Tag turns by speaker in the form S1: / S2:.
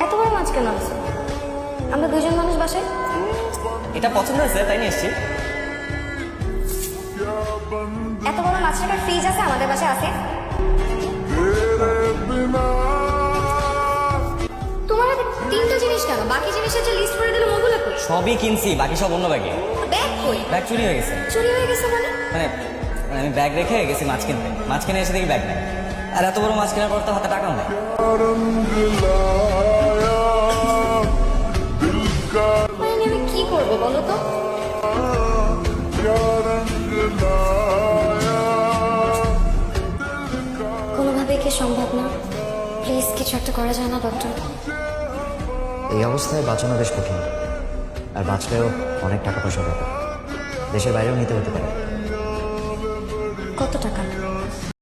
S1: এত বড় মাছ কেন আছে? আমরা দুজন মানুষ বাসায়।
S2: এটা পছন্দ হয়েছে তাই নিয়ে এসছি।
S1: এত বড় মাছ রাখার ফ্রিজ আছে আমাদের বাসায় আছে। তোমার হাতে তিনটা জিনিস কেন? বাকি জিনিসের যে লিস্ট করে দিলে ওগুলো কই?
S2: সবই কিনছি, বাকি সব অন্য ব্যাগে।
S1: ব্যাগ কই?
S2: ব্যাগ চুরি হয়ে গেছে।
S1: চুরি হয়ে গেছে মানে?
S2: মানে আমি ব্যাগ রেখে গেছি মাছ কিনতে, মাছ কিনে এসে দেখি ব্যাগ নেই। আর এত বড় মাছ কেনার পর তো হাতে টাকাও নেই।
S1: মানে আমি কি করবো বলো তো? কোনোভাবে কি সম্ভব না? প্লিজ কিছু একটা করা যায় না ডক্টর?
S3: এই অবস্থায় বাঁচানো বেশ কঠিন, আর বাঁচলেও অনেক টাকা পয়সা ব্যাপার, দেশের বাইরেও নিতে হতে পারে।
S1: কত টাকা?